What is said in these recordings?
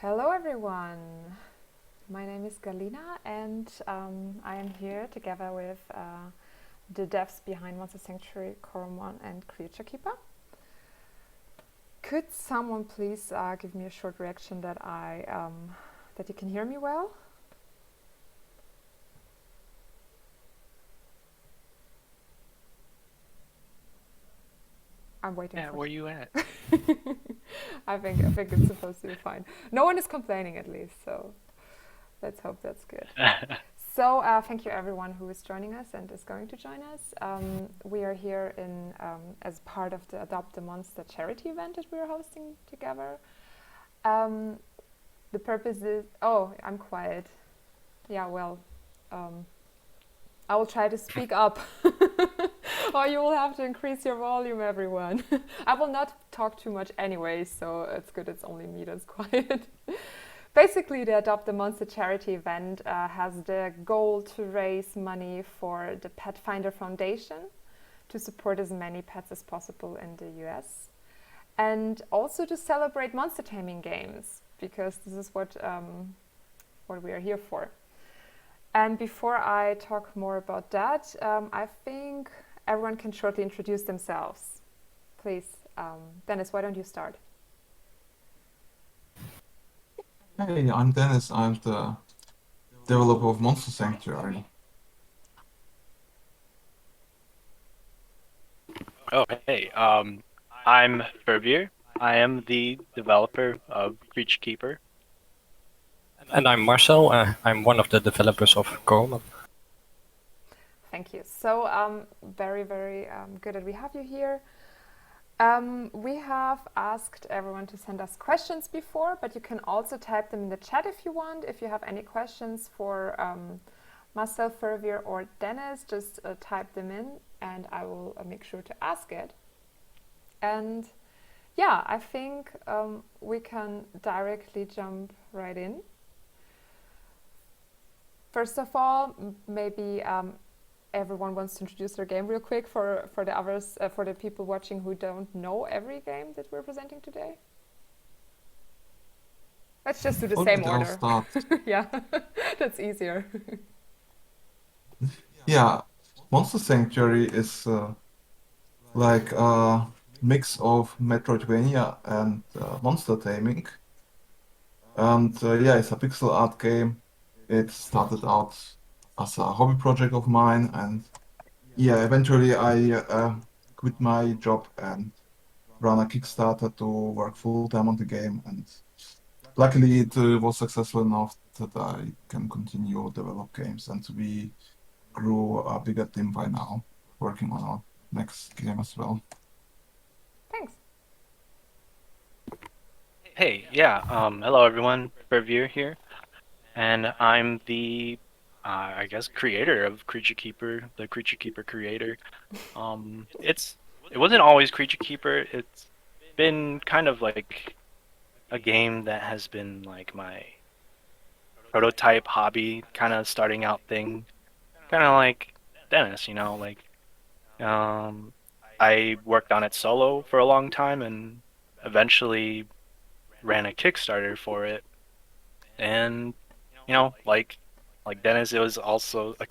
Hello everyone, my name is Galina and I am here together with the devs behind Monster Sanctuary, Coromon and Creature Keeper. Could someone please give me a short reaction that that you can hear me well? I'm waiting. Yeah, where you at? I think it's supposed to be fine. No one is complaining at least, so let's hope that's good. So thank you everyone who is joining us and is going to join us. We are here as part of the Adopt a Monster charity event that we are hosting together. The purpose is... Oh, I'm quiet. Yeah, well, I will try to speak up. Or you will have to increase your volume, everyone. I will not talk too much anyway, so it's good it's only me that's quiet. Basically, the Adopt a Monster charity event has the goal to raise money for the Petfinder Foundation to support as many pets as possible in the US. And also to celebrate monster taming games, because this is what we are here for. And before I talk more about that, I think everyone can shortly introduce themselves. Please, Dennis, why don't you start? Hey, I'm Dennis. I'm the developer of Monster Sanctuary. Oh, hey. I'm Fervier. I am the developer of Creature Keeper. And I'm Marcel. I'm one of the developers of Coromon. Thank you. So very, very good that we have you here. We have asked everyone to send us questions before, but you can also type them in the chat if you want. If you have any questions for Marcel, Fervier or Dennis, just type them in and I will make sure to ask it. And yeah, I think we can directly jump right in. First of all, maybe everyone wants to introduce their game real quick for the others, for the people watching who don't know every game that we're presenting today. Let's just do the same order. I'll start. Yeah, that's easier. Yeah, Monster Sanctuary is like a mix of Metroidvania and monster taming. And yeah, it's a pixel art game. It started out as a hobby project of mine, and yeah, eventually I quit my job and ran a Kickstarter to work full-time on the game, and luckily it was successful enough that I can continue develop games, and we grew a bigger team by now, working on our next game as well. Thanks. Hey, yeah. Hello everyone. Fervier here, and I'm the, I guess, creator of Creature Keeper, the Creature Keeper creator. It wasn't always Creature Keeper. It's been kind of like a game that has been like my prototype hobby, kind of starting out thing, kind of like Dennis, like I worked on it solo for a long time and eventually ran a Kickstarter for it, and like Dennis, it was also a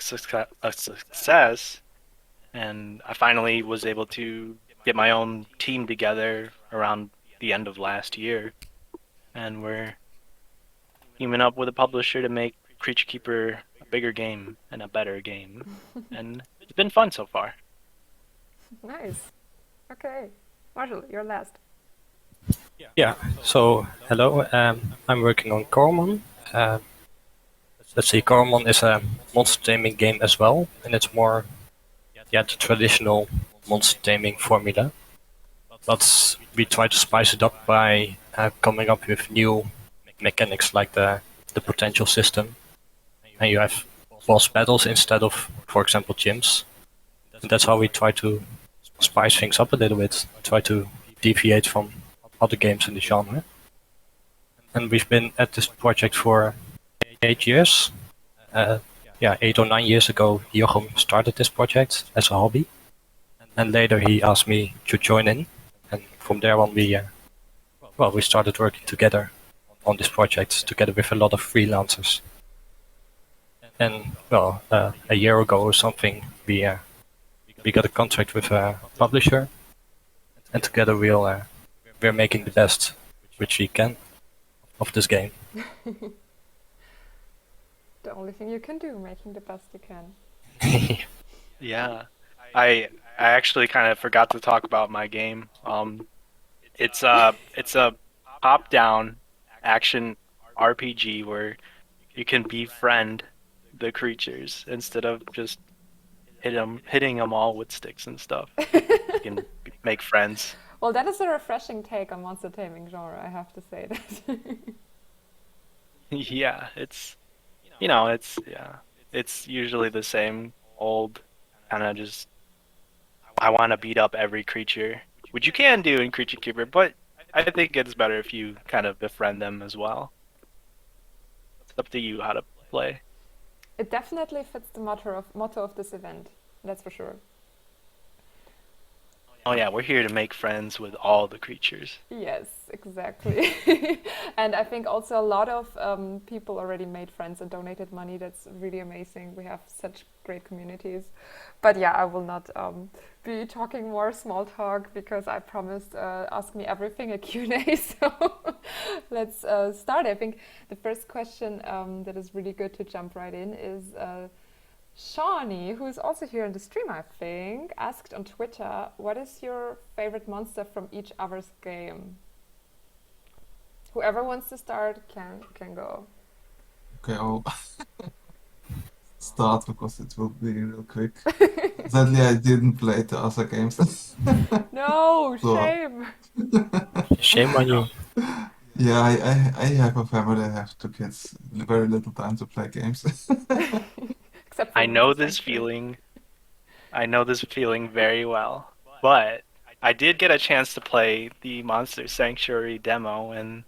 success, and I finally was able to get my own team together around the end of last year, and we're teaming up with a publisher to make Creature Keeper a bigger game and a better game, and it's been fun so far. Nice. Okay. Marshall, you're last. Yeah, so hello, I'm working on Coromon. Let's see, Coromon is a monster taming game as well, and it's more the traditional monster taming formula. But we try to spice it up by coming up with new mechanics like the potential system. And you have boss battles instead of, for example, gyms. And that's how we try to spice things up a little bit, try to deviate from other games in the genre. And we've been at this project for 8 years. 8 or 9 years ago, Jochem started this project as a hobby. And later he asked me to join in. And from there on, we started working together on this project together with a lot of freelancers. And well, a year ago or something, we got a contract with a publisher, and together we're making the best which we can of this game. The only thing you can do, making the best you can. Yeah, I actually kind of forgot to talk about my game. It's a top-down action RPG where you can befriend the creatures instead of just hitting them all with sticks and stuff. You can make friends. Well, that is a refreshing take on monster taming genre, I have to say that. Yeah, it's it's usually the same old kind of just I want to beat up every creature, which you can do in Creature Keeper, but I think it's better if you kind of befriend them as well. It's up to you how to play. It definitely fits the motto of this event, that's for sure. Oh yeah, we're here to make friends with all the creatures. Yes, exactly. And I think also a lot of people already made friends and donated money. That's really amazing. We have such great communities. But yeah, I will not be talking more small talk because I promised Ask Me Everything a Q&A. So let's start. I think the first question that is really good to jump right in is Shawnee, who is also here in the stream, I think, asked on Twitter, what is your favorite monster from each other's game? Whoever wants to start can go. Okay, I'll start because it will be real quick. Sadly, I didn't play the other games. No, So- shame. Shame on you. Yeah, I have a family, I have two kids, very little time to play games. Except for I know Monster this Sanctuary. feeling. I know this feeling very well. But I did get a chance to play the Monster Sanctuary demo, and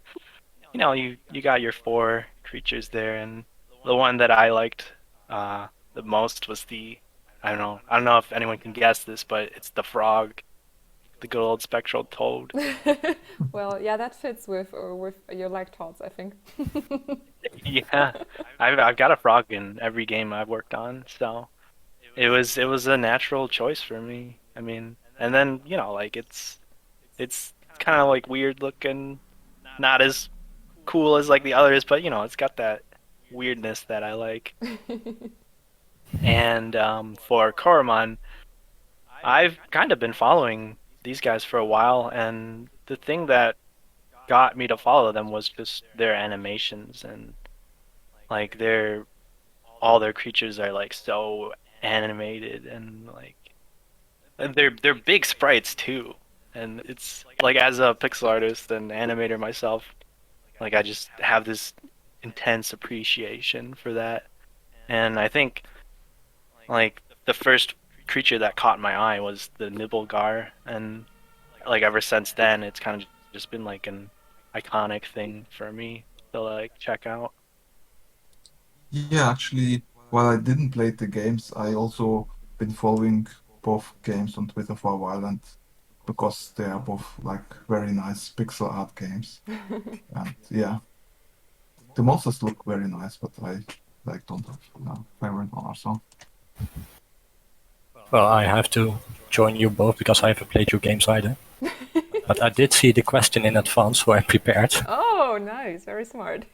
you got your 4 creatures there, and the one that I liked the most was I don't know if anyone can guess this, but it's the frog, the good old spectral toad. Well, yeah, that fits with your lactals, I think. Yeah, I've got a frog in every game I've worked on, so it was a natural choice for me. I mean, and then like it's kind of like weird looking, not as cool as like the others, but it's got that weirdness that I like. And for Coromon, I've kind of been following these guys for a while, and the thing that got me to follow them was just their animations, and like all their creatures are like so animated, and like and they're big sprites too. And it's like, as a pixel artist and animator myself, like I just have this intense appreciation for that. And I think like the first creature that caught my eye was the Nibblegar, and like ever since then it's kind of just been like an iconic thing for me to like check out. Yeah, actually, while I didn't play the games, I also been following both games on Twitter for a while, and because they are both like very nice pixel art games. And yeah, the monsters look very nice, but I like don't have favorite one or so. Well, I have to join you both because I haven't played your games either. But I did see the question in advance, so I prepared. Oh, nice. Very smart.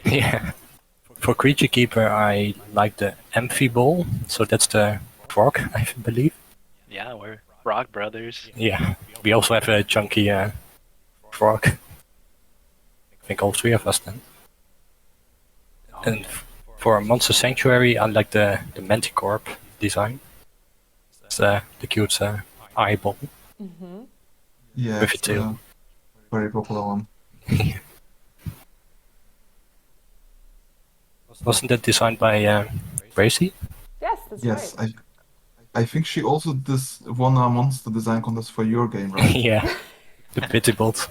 Yeah. For Creature Keeper, I like the Amphibole, so that's the frog, I believe. Yeah, we're Frog Brothers. Yeah. We also have a chunky frog. I think all 3 of us then. And for Monster Sanctuary, I like the Manticore design. It's the cute eyeball. Mm-hmm. Yeah, With it's a tail. a very popular one. Wasn't that designed by Gracie? Yes, that's Yes, right. I think she also won a monster design contest for your game, right? Yeah. The Pittibot.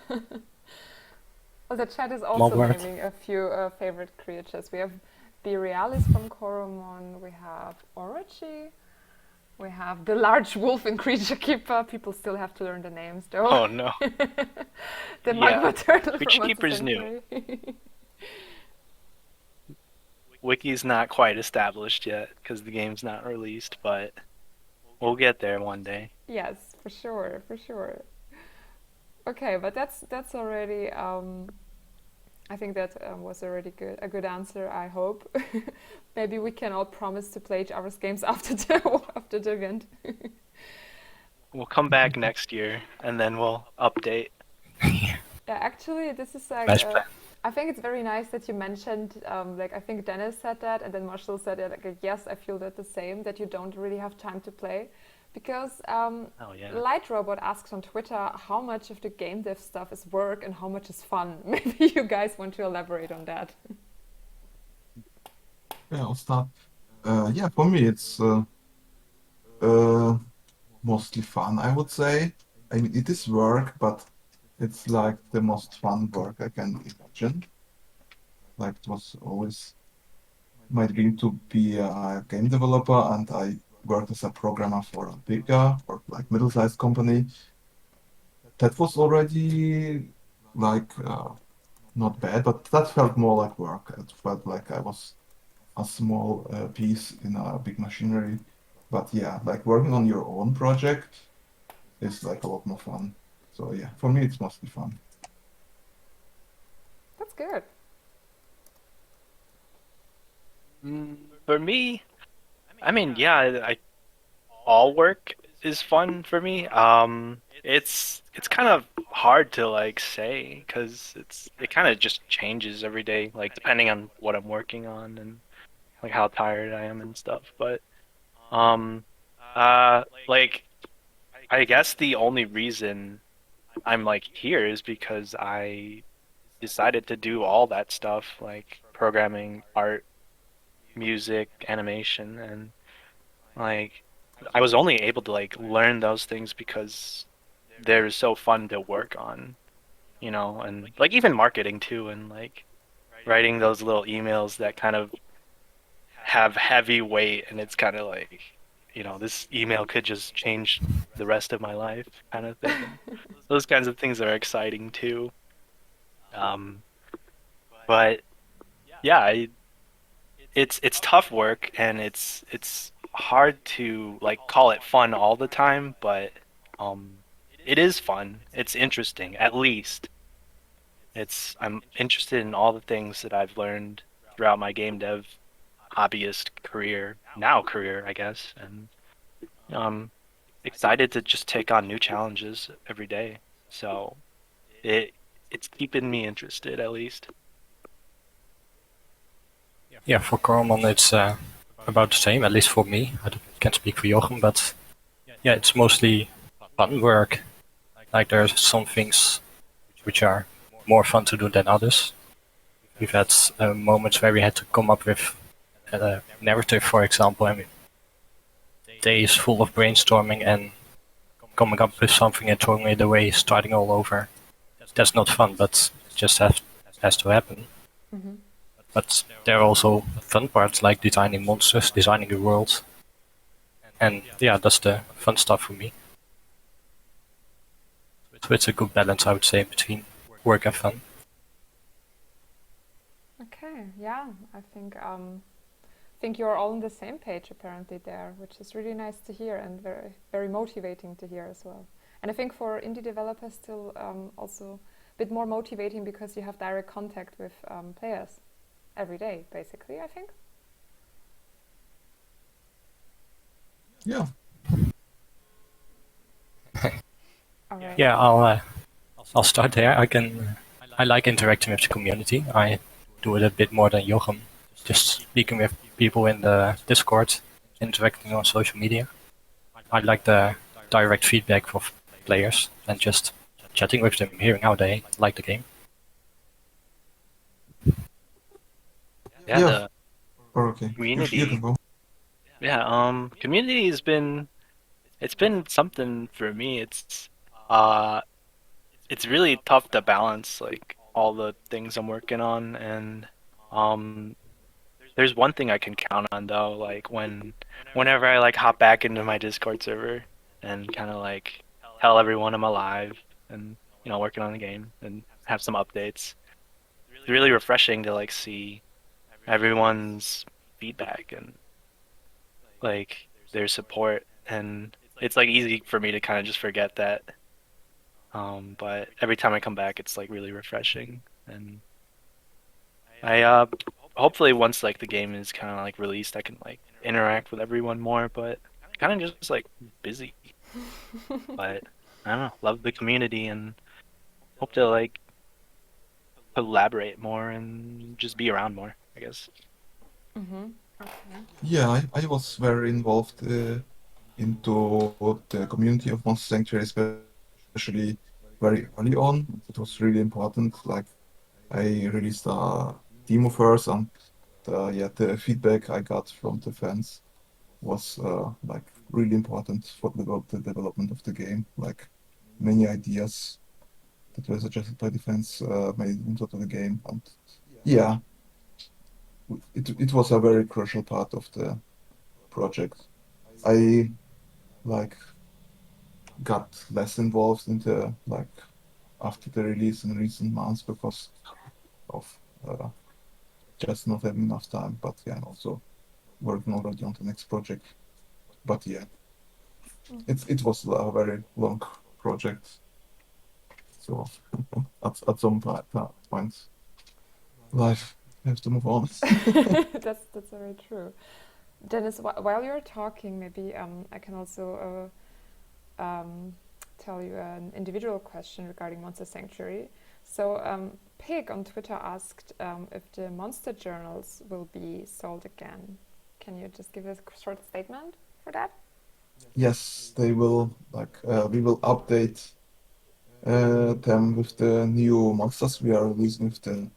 Well, the chat is also Malware. naming a few favorite creatures. We have Borealis from Coromon. We have Orochi. We have the large wolf in Creature Keeper. People still have to learn the names, though. Oh no. The Yeah. magma turtle Creature from Monster Keeper's new. Sanctuary. Wiki's not quite established yet because the game's not released, but we'll get there one day. Yes, for sure, for sure. Okay, but that's already. I think that was already a good answer. I hope. Maybe we can all promise to play each other's games after the event. We'll come back next year and then we'll update. Yeah, actually, this is like. Nice plan. I think it's very nice that you mentioned, like I think Dennis said that, and then Marshall said it. Like, yes, I feel that the same. That you don't really have time to play, because Oh yeah. Light Robot asks on Twitter how much of the game dev stuff is work and how much is fun. Maybe you guys want to elaborate on that. Yeah, I'll start. Yeah, for me it's mostly fun, I would say. I mean, it is work, but it's like the most fun work I can imagine. Like it was always my dream to be a game developer, and I worked as a programmer for a bigger or like middle-sized company. That was already like not bad, but that felt more like work. It felt like I was a small piece in a big machinery. But yeah, like working on your own project is like a lot more fun. So yeah, for me it's mostly fun. That's good. For me, I mean, yeah, all work is fun for me. It's kind of hard to like say because it kind of just changes every day, like depending on what I'm working on and like how tired I am and stuff. But um, like I guess the only reason I'm like here is because I decided to do all that stuff, like programming, art, music, animation, and like I was only able to like learn those things because they're so fun to work on, and like even marketing too, and like writing those little emails that kind of have heavy weight, and it's kind of like, this email could just change the rest of my life, kind of thing. Those kinds of things are exciting too. Um, but yeah, it's tough work, and it's hard to like call it fun all the time, but um, it is fun. It's interesting, at least. I'm interested in all the things that I've learned throughout my game dev hobbyist career, now career, I guess, and I'm excited to just take on new challenges every day. So it's keeping me interested, at least. Yeah, for Coromon it's about the same, at least for me. Can't speak for Jochen, but yeah, it's mostly fun work. Like there's some things which are more fun to do than others. We've had moments where we had to come up with a narrative, for example. I mean, days full of brainstorming and coming up with something and throwing it away, starting all over. That's not fun, but it just has to happen. Mm-hmm. But there are also fun parts like designing monsters, designing the world. And yeah, that's the fun stuff for me. So it's a good balance, I would say, between work and fun. Okay, yeah, I think you're all on the same page apparently there, which is really nice to hear and very very motivating to hear as well. And I think for indie developers still also a bit more motivating because you have direct contact with players every day, basically, I think. Yeah. All right. Yeah, I'll start there. I like interacting with the community. I do it a bit more than Jochen. Just speaking with people in the Discord, interacting on social media. I like the direct feedback of players and just chatting with them, hearing how they like the game. Yeah, Yeah. the Okay. You community. can go. Yeah, community it's been something for me. It's really tough to balance like all the things I'm working on, and there's one thing I can count on though, like whenever I like hop back into my Discord server and kind of like tell everyone I'm alive and working on the game and have some updates. It's really refreshing to like see everyone's feedback and like their support, and it's like easy for me to kind of just forget that. But every time I come back, it's like really refreshing, and I hopefully once like the game is kind of like released, I can like interact with everyone more, but kind of just like busy. But I don't know, love the community and hope to like collaborate more and just be around more, I guess. Mm-hmm. Okay. Yeah, I was very involved into the community of Monster Sanctuary, especially very early on. It was really important. Like I released a demo first, and yeah, the feedback I got from the fans was like really important for the development of the game. Like many ideas that were suggested by the fans made it into the game, and yeah, it was a very crucial part of the project. I like got less involved in the like after the release in recent months because of just not having enough time. But yeah, and also working already on the next project. But yeah, it was a very long project. So at some point, life has to move on. That's very true. Dennis, while you're talking, maybe I can also tell you an individual question regarding Monster Sanctuary. So Pig on Twitter asked if the monster journals will be sold again. Can you just give us a short statement for that? Yes, they will. Like we will update them with the new monsters we are releasing with the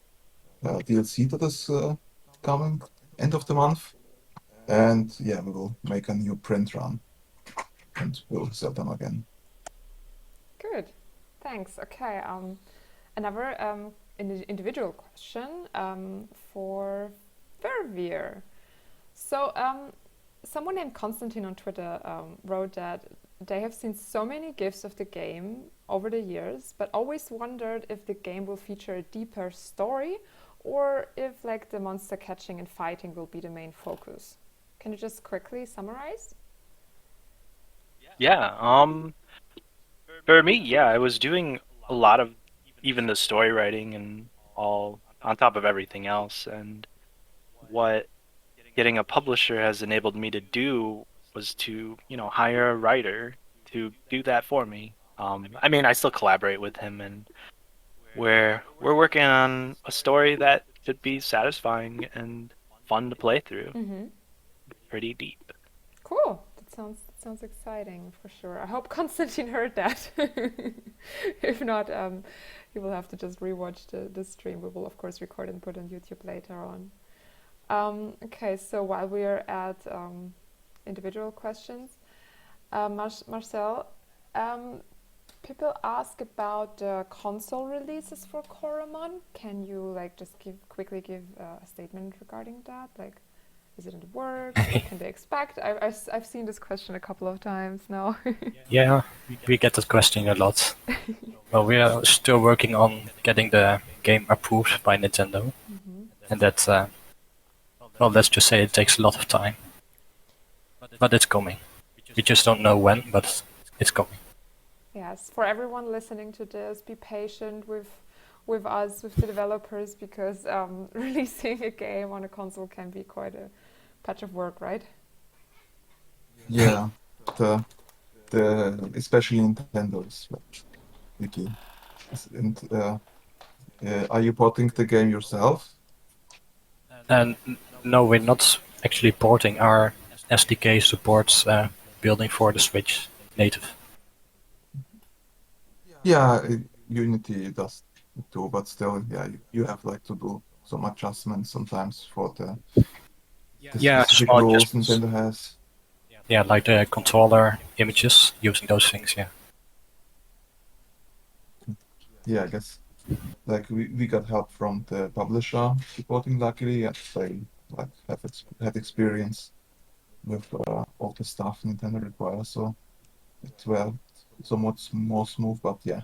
DLC that is coming end of the month. And yeah, we will make a new print run and we'll sell them again. Good, thanks. Okay, another individual question for Verveer. So someone named Konstantin on Twitter wrote that they have seen so many GIFs of the game over the years, but always wondered if the game will feature a deeper story or if like the monster catching and fighting will be the main focus. Can you just quickly summarize? Yeah, for me, yeah, I was doing a lot of even the story writing and all on top of everything else, and what getting a publisher has enabled me to do was to, hire a writer to do that for me. I mean, I still collaborate with him, and we're working on a story that should be satisfying and fun to play through. Mm-hmm. Pretty deep. Cool. That sounds exciting for sure. I hope Konstantin heard that. If not, he will have to just rewatch the stream. We will of course record and put on YouTube later on. Okay, so while we are at individual questions, Marcel, people ask about the console releases for Coromon. Can you like just quickly give a statement regarding that? Like, is it in the works? What can they expect? I've seen this question a couple of times now. Yeah, we get that question a lot. Well, we are still working on getting the game approved by Nintendo, and that, well, let's just say it takes a lot of time. But it's coming. We just don't know when, but it's coming. Yes, for everyone listening to this, be patient with us, with the developers, because releasing a game on a console can be quite a patch of work, right? Yeah, the especially Nintendo is tricky. And are you porting the game yourself? And no, we're not actually porting. Our SDK supports building for the Switch native. Yeah, Unity does too, but still, yeah, you have like to do some adjustments sometimes for the Yeah, specific small rules adjustments. Nintendo has. Yeah, like the controller images, using those things, yeah. Yeah, I guess like we got help from the publisher supporting luckily, and they like had experience with all the stuff Nintendo requires, so it's somewhat more smooth, but yeah,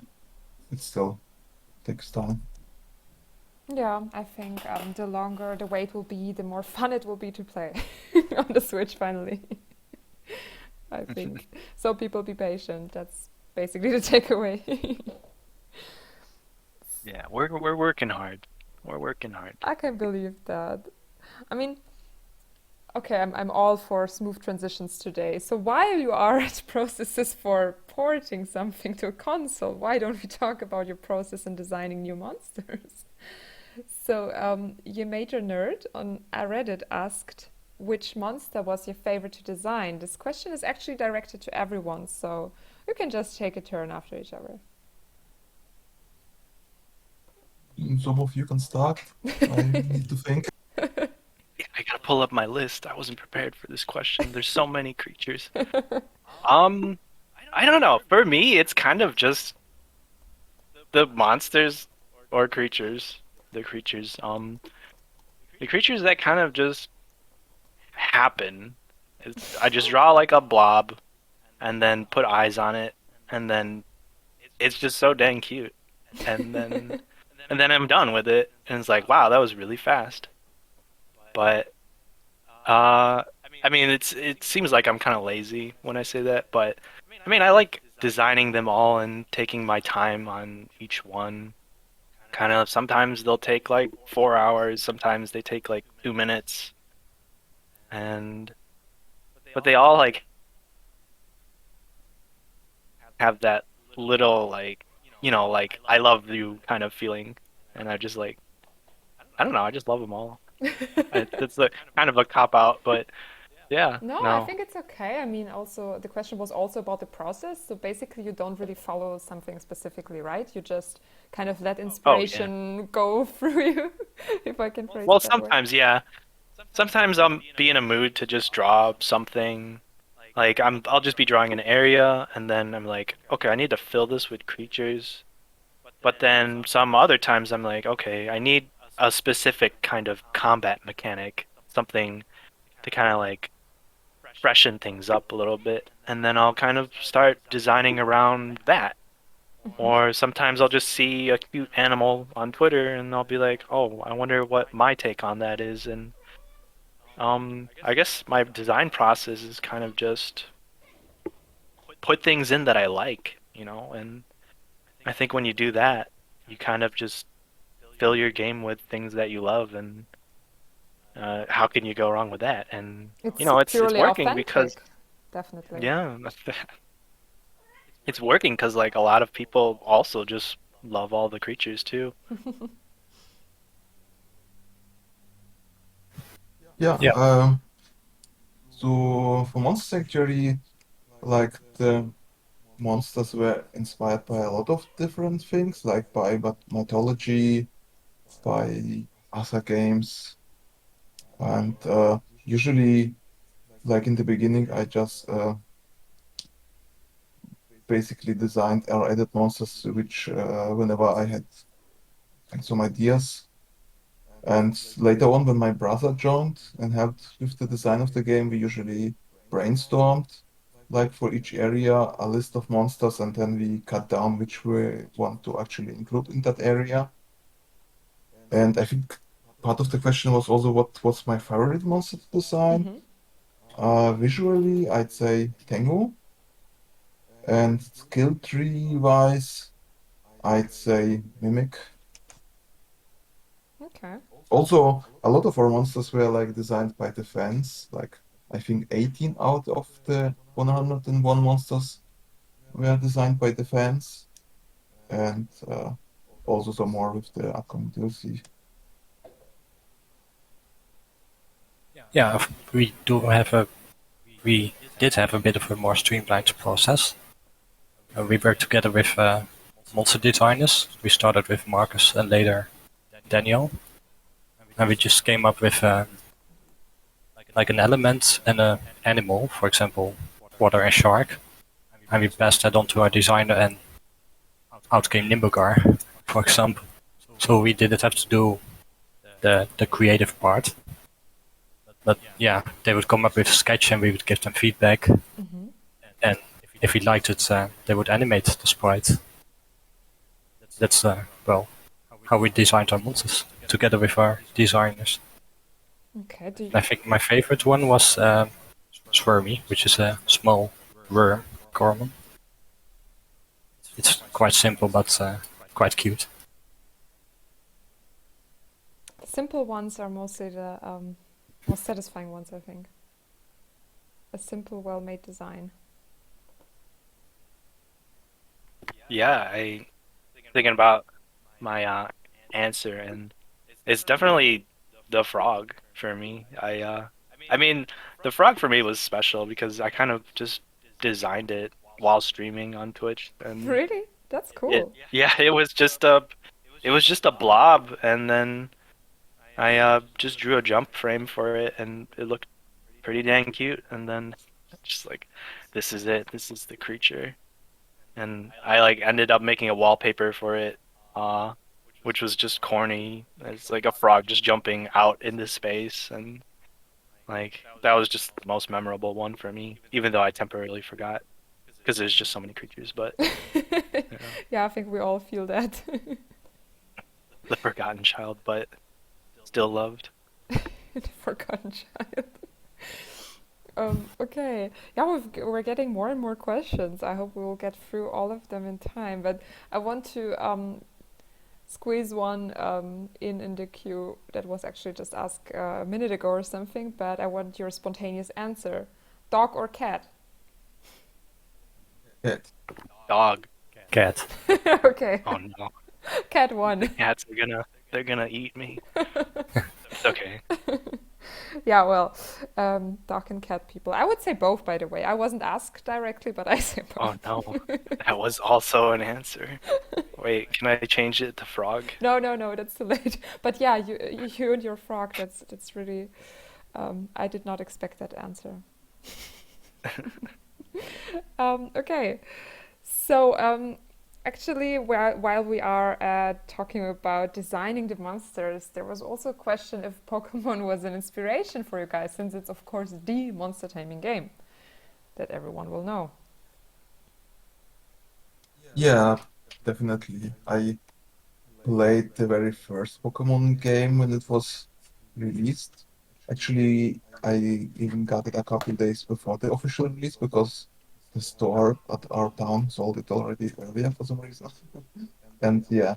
it still takes time. Yeah, I think the longer the wait will be, the more fun it will be to play on the Switch finally. I think. So people be patient. That's basically the takeaway. Yeah, we're working hard. We're working hard. I can believe that. I mean, okay, I'm all for smooth transitions today. So while you are at processes for porting something to a console, why don't we talk about your process in designing new monsters? So, your major nerd on Reddit asked which monster was your favorite to design. This question is actually directed to everyone, so you can just take a turn after each other. Some of you can start. I need to think. I gotta pull up my list. I wasn't prepared for this question. There's so many creatures. I don't know. For me, it's kind of just the monsters or creatures. The creatures. The creatures that kind of just happen. I just draw like a blob, and then put eyes on it, and then it's just so dang cute. And then I'm done with it, and it's like, wow, that was really fast. But I mean, it seems like I'm kind of lazy when I say that, but I mean, I like designing them all and taking my time on each one. Kind of sometimes they'll take like 4 hours, sometimes they take like 2 minutes, and but they all like have that little like like I love you kind of feeling, and I just like I don't know, I just love them all. It's a kind of a cop out, but yeah, No, I no. think it's okay. I mean, also, the question was also about the process. So basically, you don't really follow something specifically, right? You just kind of let Oh yeah. inspiration go through you, if I can phrase Well, it that way. sometimes yeah. Sometimes I'll be in a mood to just draw something. Like I'll just be drawing an area, and then I'm like, okay, I need to fill this with creatures. But then some other times I'm like, okay, I need a specific kind of combat mechanic, something to kind of like freshen things up a little bit, and then I'll kind of start designing around that. Or sometimes I'll just see a cute animal on Twitter and I'll be like, "Oh, I wonder what my take on that is." And I guess my design process is kind of just put things in that I like, and I think when you do that, you kind of just fill your game with things that you love, and how can you go wrong with that? And It's it's purely working because authentic, definitely. yeah, it's working because like a lot of people also just love all the creatures too. Yeah. Yeah. So for Monster Sanctuary, like the monsters were inspired by a lot of different things, like by mythology, by other games, and usually, like in the beginning, I just basically designed or added monsters which whenever I had some ideas. And later on, when my brother joined and helped with the design of the game, we usually brainstormed, like for each area, a list of monsters, and then we cut down which we want to actually include in that area. And I think part of the question was also what was my favorite monster to design. Hmm. Visually, I'd say Tengu, and skill tree wise, I'd say Mimic. Okay. Also, a lot of our monsters were like designed by the fans. Like I think 18 out of the 101 monsters were designed by the fans, and also some more with the upcoming DLC. Yeah, we did have a bit of a more streamlined process. We worked together with monster designers. We started with Marcus and later Daniel, and we just came up with like an element and an animal, for example, water and shark, and we passed that on to our designer, and out came Nimbugar, for example. So we didn't have to do the creative part. But yeah, they would come up with a sketch and we would give them feedback. And if we liked it, they would animate the sprite. That's well, how we designed our monsters together with our designers. Okay. I think my favorite one was Swarmy, which is a small worm, Coromon. It's quite simple, but quite cute. Simple ones are mostly the most satisfying ones, I think. A simple, well-made design. Yeah, I thinking about my answer, and it's definitely the frog for me. I mean, the frog for me was special because I kind of just designed it while streaming on Twitch, and Really? That's cool. yeah, it was just a blob, and then I just drew a jump frame for it, and it looked pretty dang cute, and then just like, this is it, this is the creature. And I like ended up making a wallpaper for it, which was just corny. It's like a frog just jumping out into space, and like that was just the most memorable one for me, even though I temporarily forgot because there's just so many creatures. But Yeah, I think we all feel that. the forgotten child, but still loved. The forgotten child. Okay. Yeah, we're getting more and more questions. I hope we will get through all of them in time. But I want to squeeze one in the queue that was actually just asked a minute ago or something. But I want your spontaneous answer: dog or cat? Cat. Dog. Cat. Okay. Oh no, Cat one. cats are they're gonna eat me. It's okay. Yeah, well, dog and cat people. I would say both, by the way. I wasn't asked directly, but I say both. Oh no, that was also an answer. Wait, can I change it to frog? No, that's too late. But yeah, you and your frog. That's really. I did not expect that answer. Okay, so actually, while we are talking about designing the monsters, there was also a question if Pokemon was an inspiration for you guys, since it's of course the monster taming game that everyone will know. Yeah, definitely. I played the very first Pokemon game when it was released. Actually, I even got it a couple days before the official release because the store at our town sold it already earlier for some reason. And yeah,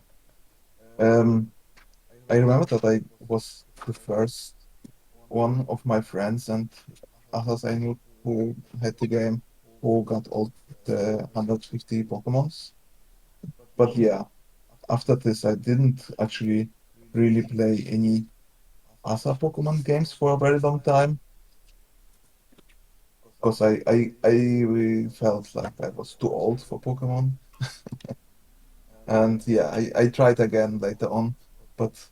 um, I remember that I was the first one of my friends and others I knew who had the game who got all the 150 Pokemons. But yeah, after this, I didn't actually really play any other Pokemon games for a very long time because I really felt like I was too old for Pokemon. And yeah, I tried again later on, but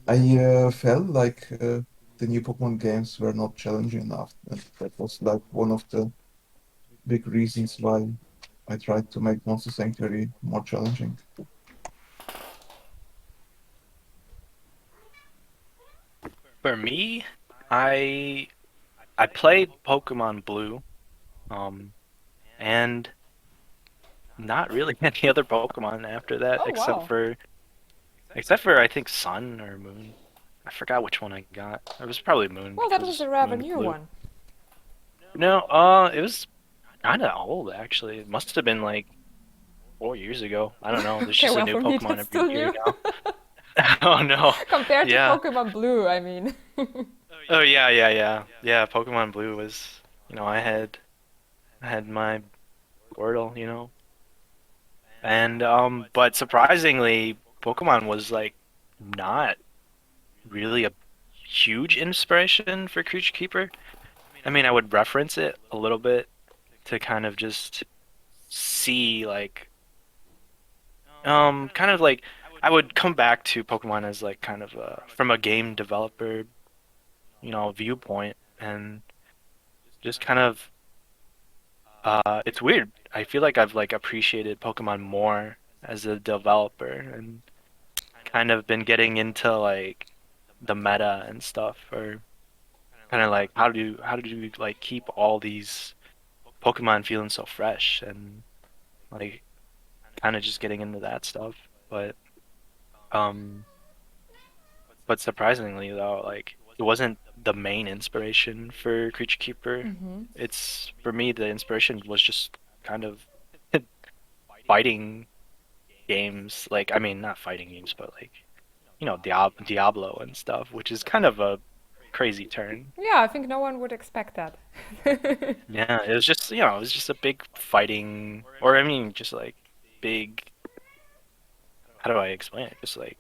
I felt like the new Pokemon games were not challenging enough. And that was like one of the big reasons why I tried to make Monster Sanctuary more challenging. For me, I I played Pokemon Blue, um, and not really any other Pokemon after that, Oh except wow! for I think Sun or Moon. I forgot which one I got. It was probably Moon Well, that was because a rather Moon new Blue. one. No, it was kind of old actually. It must have been like 4 years ago. I don't know. There's Okay, just a well new for me Pokemon that's still every year new now. Oh no. compared to Yeah. Pokemon Blue. I mean, Oh yeah. Pokemon Blue was, I had my Squirtle. And but surprisingly, Pokemon was like not really a huge inspiration for Creature Keeper. I mean, I would reference it a little bit to kind of just see like kind of like I would come back to Pokemon as like kind of from a game developer, viewpoint, and just kind of it's weird. I feel like I've like appreciated Pokemon more as a developer and kind of been getting into like the meta and stuff, or kind of like how do you like keep all these Pokemon feeling so fresh and like kind of just getting into that stuff. Um, but surprisingly though, like it wasn't the main inspiration for Creature Keeper. Mm-hmm. It's for me the inspiration was just kind of fighting games. Like I mean, not fighting games, but like Diablo and stuff, which is kind of a crazy turn. Yeah, I think no one would expect that. Yeah, it was just it was just a big fighting, or I mean, just like big. How do I explain it? Just like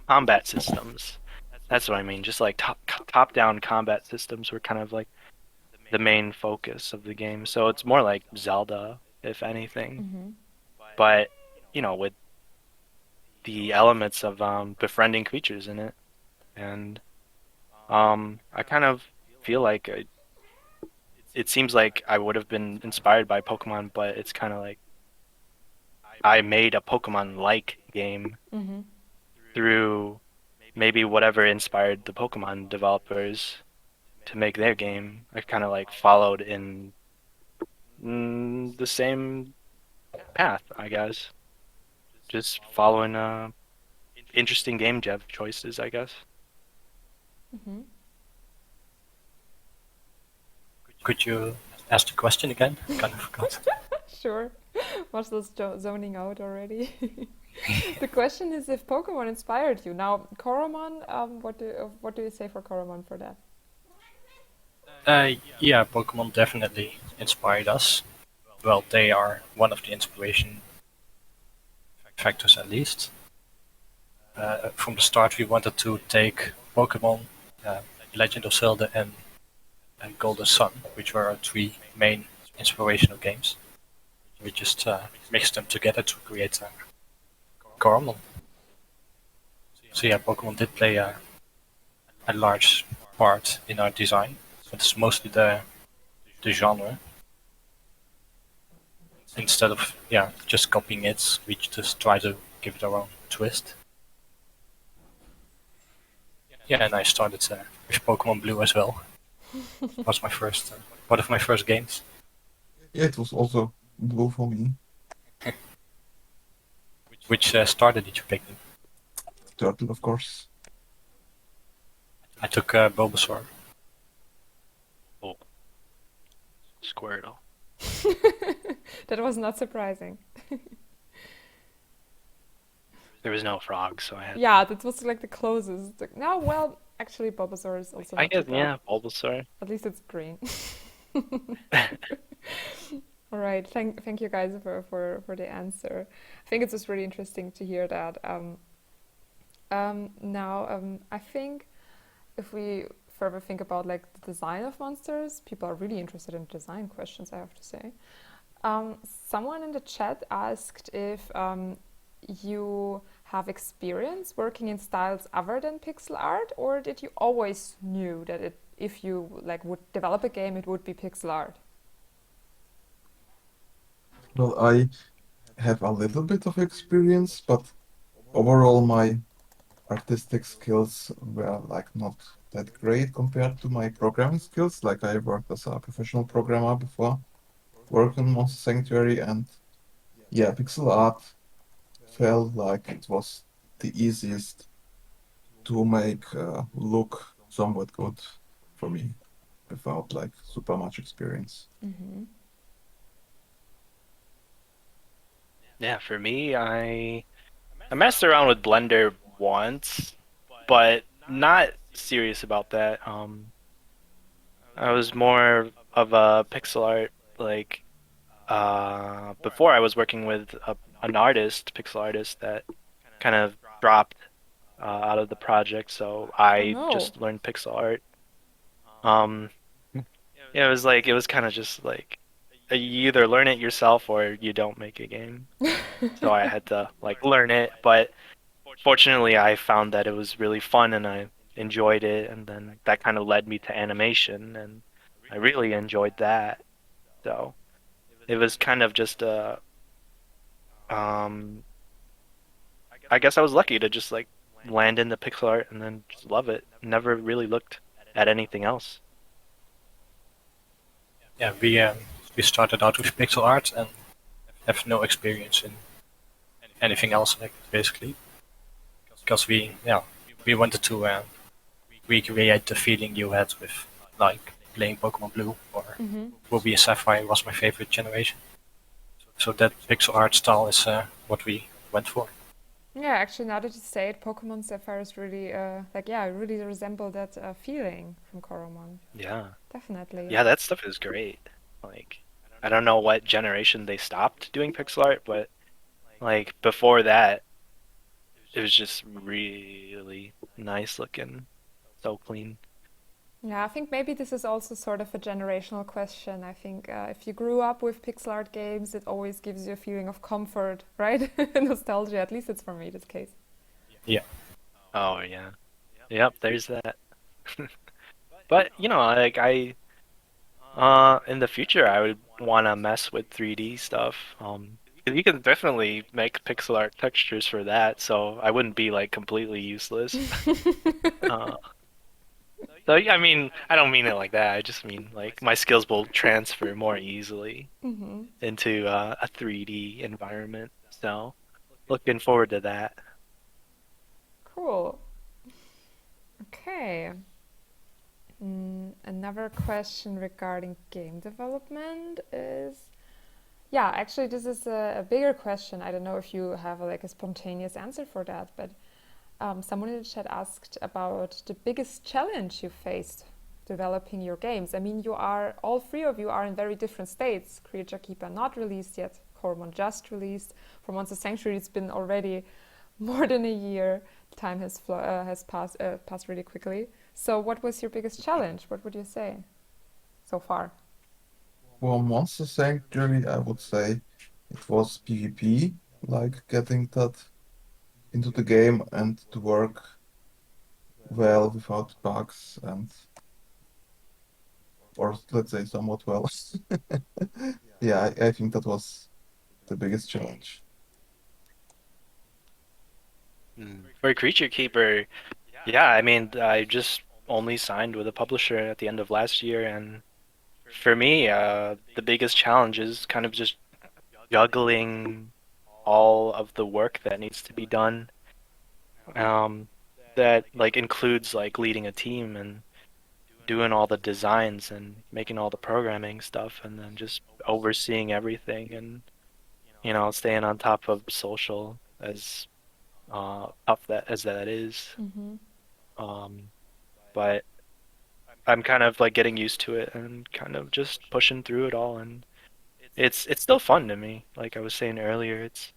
combat systems. That's what I mean. Just like top-down combat systems were kind of like the main focus of the game. So it's more like Zelda, if anything. Mm-hmm. But with the elements of befriending creatures in it, and I kind of feel like it seems like I would have been inspired by Pokemon, but it's kind of like I made a Pokemon-like game Mm-hmm. through maybe whatever inspired the Pokemon developers to make their game. I kind of like followed in the same path, I guess. Just following interesting game dev choices, I guess. Mm-hmm. Could you ask the question again? Kind of forgot. Sure. Marcel's zoning out already. The question is if Pokemon inspired you. Now, Coromon, what do you say for Coromon for that? Yeah, Pokemon definitely inspired us. Well, they are one of the inspiration factors at least. From the start, we wanted to take Pokemon, Legend of Zelda, and Golden Sun, which were our three main inspirational games. We just mixed them together to create Coromon. So yeah, Pokemon did play a large part in our design, but it's mostly the genre. Instead of just copying it, we just try to give it our own twist. Yeah, and I started with Pokemon Blue as well. It was my first one of my first games. Yeah, it was also blue for me. Which starter did you pick? Turtle, of course. I took Bulbasaur. Oh, Squirtle. That was not surprising. There was no frog, so I had. Yeah, that was like the closest. No, well, actually, Bulbasaur is also I not guess too bad. Bulbasaur. At least it's green. All right, thank you guys for the answer. I think it's just really interesting to hear that. Now, I think if we further think about like the design of monsters, people are really interested in design questions, I have to say. Someone in the chat asked if you have experience working in styles other than pixel art, or did you always knew that if you like would develop a game, it would be pixel art? Well, I have a little bit of experience, but overall my artistic skills were like not that great compared to my programming skills. Like I worked as a professional programmer before working on Monster Sanctuary, and yeah, pixel art felt like it was the easiest to make look somewhat good for me without like super much experience. Mm-hmm. Yeah, for me, I messed around with Blender once, but not serious about that. I was more of a pixel art like before I was working with an artist, pixel artist that kind of dropped out of the project, so Oh I no. just learned pixel art. Um, yeah, it was kind of just like you either learn it yourself or you don't make a game. So I had to like learn it, but fortunately I found that it was really fun and I enjoyed it, and then that kind of led me to animation, and I really enjoyed that. So it was kind of just um I guess I was lucky to just like land into pixel art and then just love it. Never really looked at anything else. Yeah, we started out with pixel art and have no experience in anything else, like, basically, because we wanted to recreate the feeling you had with, like, playing Pokemon Blue or Ruby and Sapphire was my favorite generation. So that pixel art style is what we went for. Yeah, actually, now that you say it, Pokemon Sapphire is really, really resemble that feeling from Coromon. Yeah. Definitely. Yeah, that stuff is great. Like, I don't know what generation they stopped doing pixel art, but like before that, it was just really nice looking, so clean. Yeah, I think maybe this is also sort of a generational question. I think if you grew up with pixel art games, it always gives you a feeling of comfort, right? Nostalgia, at least it's for me, this case. Yeah. Oh yeah. Yep, there's that. But you know, like in the future I would want to mess with 3D stuff. You can definitely make pixel art textures for that, so I wouldn't be like completely useless. So yeah, I mean, I don't mean it like that. I just mean like my skills will transfer more easily into a 3D environment. So looking forward to that. Cool. Okay. Another question regarding game development is, yeah, actually this is a bigger question. I don't know if you have like a spontaneous answer for that, but someone in the chat asked about the biggest challenge you faced developing your games. I mean, all three of you are in very different states. Creature Keeper not released yet, Coromon just released. For Monster Sanctuary, it's been already more than a year. Time has passed really quickly. So what was your biggest challenge? What would you say so far? For Monster Sanctuary, I would say it was PvP, like getting that into the game and to work well without bugs or let's say somewhat well. Yeah, I think that was the biggest challenge. For Creature Keeper, yeah, I mean, I just only signed with a publisher at the end of last year, and for me, the biggest challenge is kind of just juggling all of the work that needs to be done. That like includes like leading a team and doing all the designs and making all the programming stuff, and then just overseeing everything and staying on top of social as tough that is. But I'm kind of like getting used to it and kind of just pushing through it all, and it's still fun to me. Like I was saying earlier, it's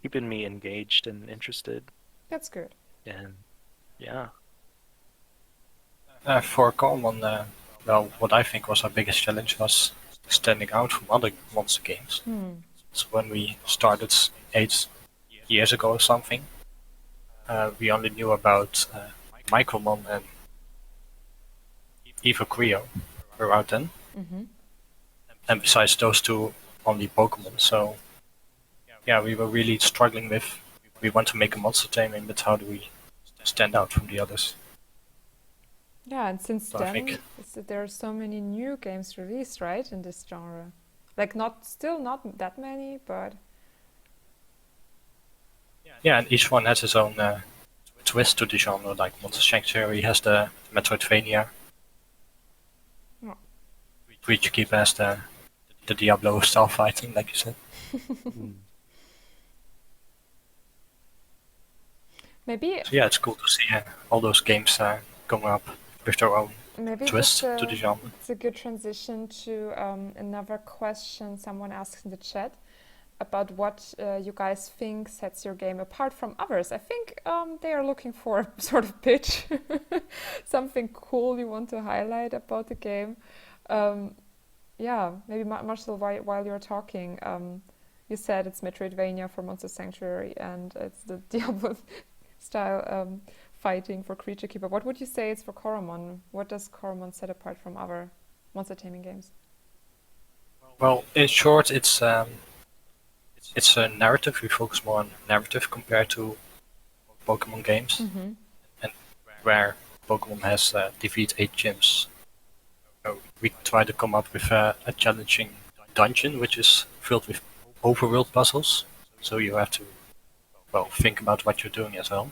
keeping me engaged and interested, That's good. and yeah. For Common, well, what I think was our biggest challenge was standing out from other monster games. So when we started 8 years ago or something, we only knew about Micromon and Evo Creo around then. And besides those two, only Pokemon. So yeah, we were really struggling with, we want to make a monster taming, but how do we stand out from the others? Yeah, and since So I then, think- there are so many new games released, right, in this genre. Like still not that many, but Yeah, and each one has its own twist to the genre. Like Monster Sanctuary has the Metroidvania. Yeah. Creature Keeper has the Diablo style fighting, like you said. maybe So yeah, it's cool to see all those games going up with their own twist that's to the genre. it's a good transition to another question someone asked in the chat about what you guys think sets your game apart from others. I think they are looking for a sort of pitch, something cool you want to highlight about the game. Yeah, maybe Marcel, while you're talking, you said it's Metroidvania for Monster Sanctuary and it's the Diablo style fighting for Creature Keeper. What would you say it's for Coromon? What does Coromon set apart from other monster taming games? Well, in short, it's a narrative. We focus more on narrative compared to Pokemon games, and where Pokemon has defeat 8 gyms. So we try to come up with a challenging dungeon, which is filled with overworld puzzles. So you have to, well, think about what you're doing as well.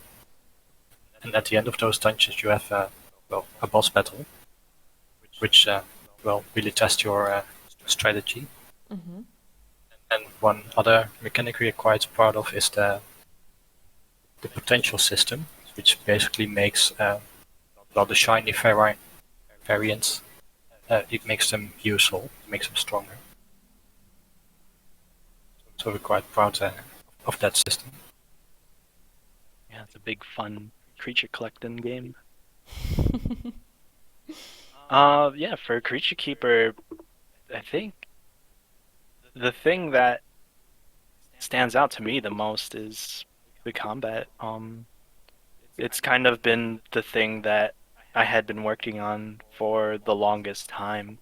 And at the end of those dungeons, you have a boss battle, which really tests your strategy. And one other mechanic we are quite proud of is the potential system, which basically makes the shiny variants. It makes them useful, makes them stronger. So we're quite proud of that system. Yeah, it's a big fun creature collecting game. Yeah, for Creature Keeper, I think the thing that stands out to me the most is the combat. It's kind of been the thing that I had been working on for the longest time.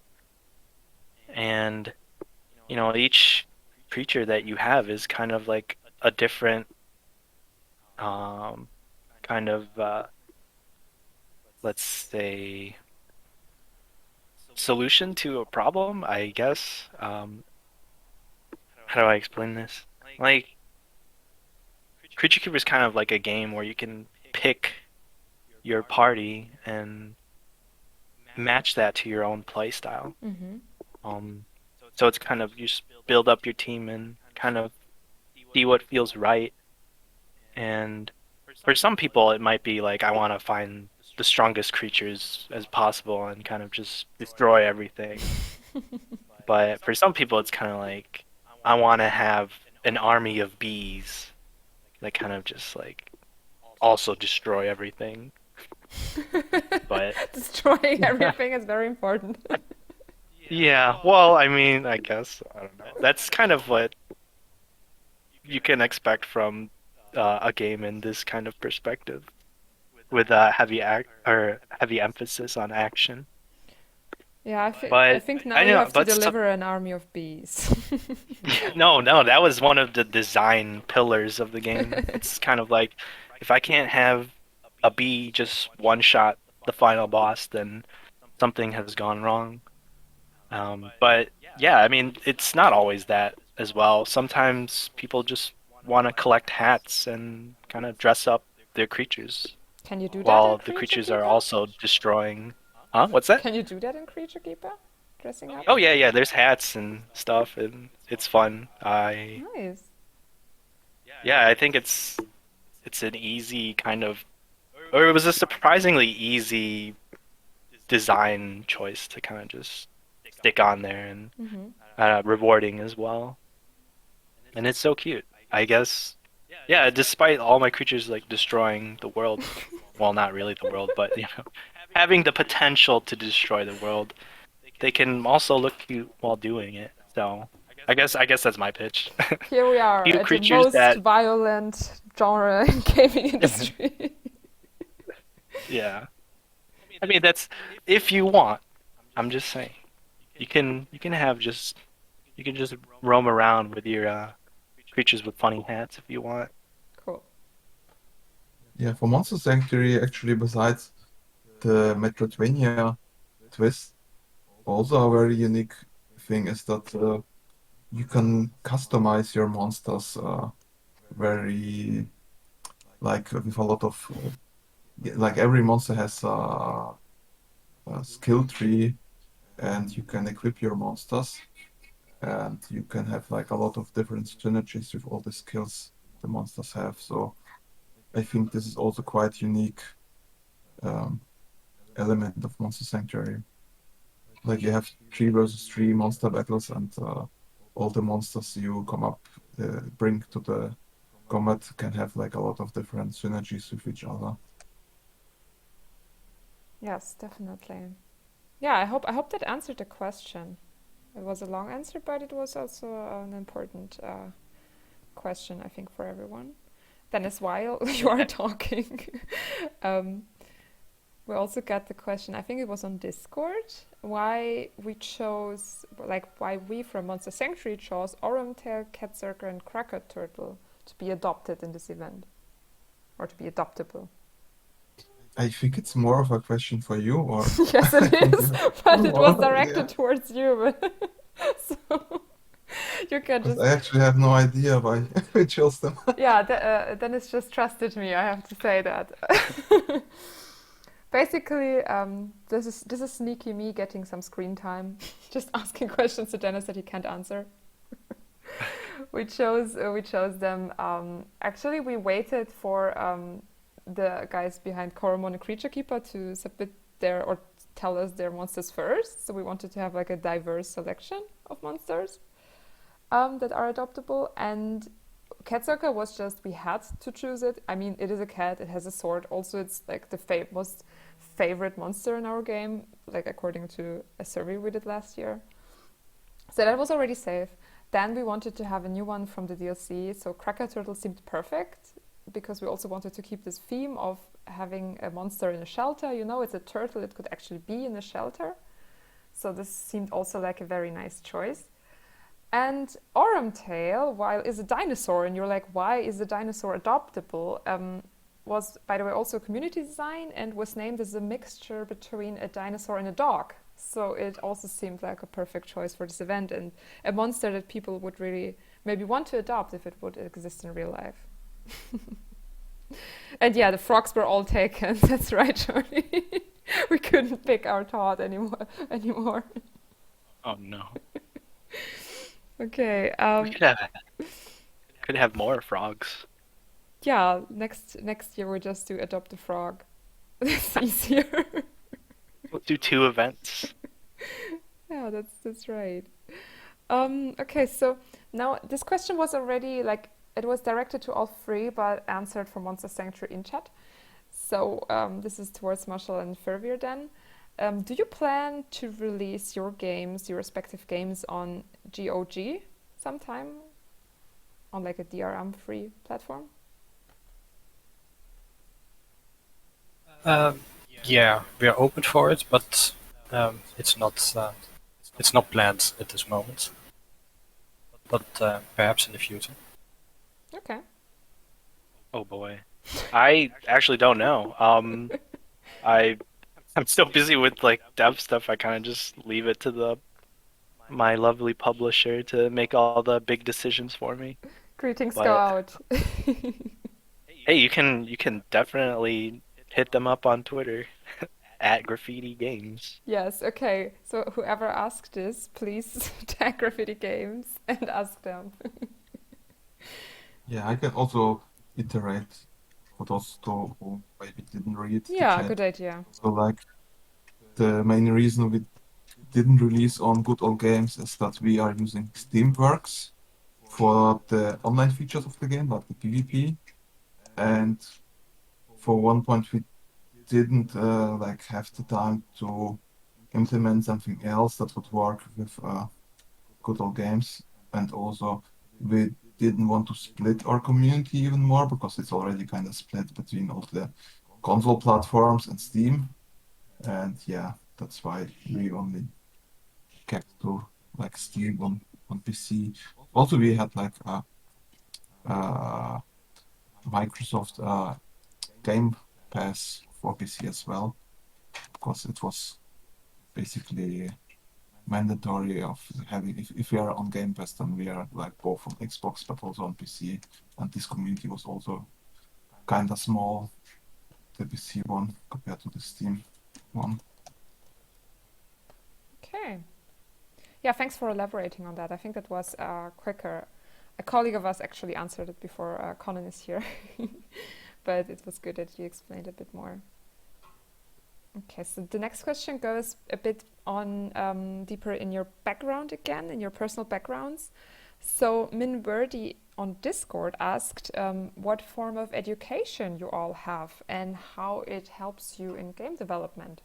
And, each creature that you have is kind of like a different kind of, let's say, solution to a problem, I guess. How do I explain this? Like, Creature Keeper is kind of like a game where you can pick your party and match that to your own playstyle. So it's kind of, you just build up your team and kind of see what feels right. And for some people, it might be like, I want to find the strongest creatures as possible and kind of just destroy everything. But for some people, it's kind of like, I want to have an army of bees that kind of just like also destroy everything. But Destroying everything is very important. yeah, well, I mean, I guess, I don't know. That's kind of what you can expect from a game in this kind of perspective, with heavy emphasis on action. Yeah, I But think now I you know, have to but deliver an army of bees. no, that was one of the design pillars of the game. It's kind of like, if I can't have a bee just one shot the final boss, then something has gone wrong. But yeah, I mean, it's not always that as well. Sometimes people just want to collect hats and kind of dress up their creatures Can you do that in while the Creature creatures Keeper? are also destroying. Huh? What's that? Can you do that in Creature Keeper? Dressing up? Oh yeah, there's hats and stuff, and it's fun. Nice. Yeah, I think it's an easy kind of, or it was a surprisingly easy design choice to kind of just stick on there, and rewarding as well. And it's so cute. I guess, yeah, despite all my creatures like destroying the world, well, not really the world, but having the potential to destroy the world, they can also look cute while doing it. So I guess that's my pitch. Here we are Cute at the creatures most that, violent genre in gaming industry. yeah. I mean, that's, if you want. I'm just saying. You can just roam around with your creatures with funny hats if you want. Cool. Yeah, for Monster Sanctuary, actually, besides the Metroidvania twist, also a very unique thing is that you can customize your monsters very, like, with a lot of like every monster has a skill tree, and you can equip your monsters, and you can have like a lot of different synergies with all the skills the monsters have. So I think this is also quite unique element of Monster Sanctuary. Like, you have 3 versus 3 monster battles, and all the monsters you bring to the combat can have like a lot of different synergies with each other. Yes, definitely. Yeah, I hope that answered the question. It was a long answer, but it was also an important question, I think, for everyone. Dennis, while you are talking, we also got the question, I think it was on Discord, why we from Monster Sanctuary chose Orumtail, Catcircle, and Cracker Turtle to be adopted in this event. or to be adoptable? I think it's more of a question for you, or Yes, it is, but it was more, directed yeah. towards you. So you can Because just, I actually have no idea why we chose them. yeah, then it's just trusted me. I have to say that. Basically, this is sneaky me getting some screen time, just asking questions to Dennis that he can't answer. We chose them. Actually, we waited for the guys behind Coromon and Creature Keeper to submit their or tell us their monsters first. So we wanted to have like a diverse selection of monsters that are adoptable. And Cat Circle was just, we had to choose it. I mean, it is a cat. It has a sword. Also, it's like the most favorite monster in our game, like according to a survey we did last year. So that was already safe. Then we wanted to have a new one from the DLC. So Cracker Turtle seemed perfect because we also wanted to keep this theme of having a monster in a shelter. You know, it's a turtle. It could actually be in a shelter. So this seemed also like a very nice choice. And Orumtail, while is a dinosaur, and you're like, why is a dinosaur adoptable? Was, by the way, also a community design and was named as a mixture between a dinosaur and a dog. So it also seemed like a perfect choice for this event and a monster that people would really maybe want to adopt if it would exist in real life. And yeah, the frogs were all taken. That's right, Johnny. We couldn't pick our Todd anymore. Oh no. Okay. We could have more frogs. Yeah, next year we just do adopt a frog. That's easier. We'll do 2 events. Yeah, that's right. Okay, so now this question was already like it was directed to all 3, but answered from Monster Sanctuary in chat. So this is towards Marshall and Fervier then. Do you plan to release your respective games on GOG sometime? On like a DRM-free platform? Yeah, we are open for it, but it's not planned at this moment. But perhaps in the future. Okay. Oh boy. I actually don't know. I'm so busy with like dev stuff. I kind of just leave it to my lovely publisher to make all the big decisions for me. Greetings go But out. hey, you can definitely hit them up on Twitter at Graffiti Games. Yes, okay. So whoever asked this, please tag Graffiti Games and ask them. Yeah, I can also iterate for those who maybe didn't read the Yeah, chat. good idea. So like the main reason we didn't release on Good Old Games is that we are using Steamworks for the online features of the game, like the PvP. And for one point we didn't like have the time to implement something else that would work with Good Old Games. And also we didn't want to split our community even more because it's already kind of split between all the console platforms and Steam. And yeah, that's why we only kept to like Steam on PC. Also, we had like a Microsoft Game Pass for PC as well, because it was basically mandatory of having if we are on Game Pass, then we are like both on Xbox but also on PC. And this community was also kind of small, the PC one compared to the Steam one. Okay. Yeah, thanks for elaborating on that. I think that was quicker. A colleague of us actually answered it before Conan is here. But it was good that you explained a bit more. Okay, so the next question goes a bit on deeper in your background again, in your personal backgrounds. So Minverdi on Discord asked what form of education you all have and how it helps you in game development.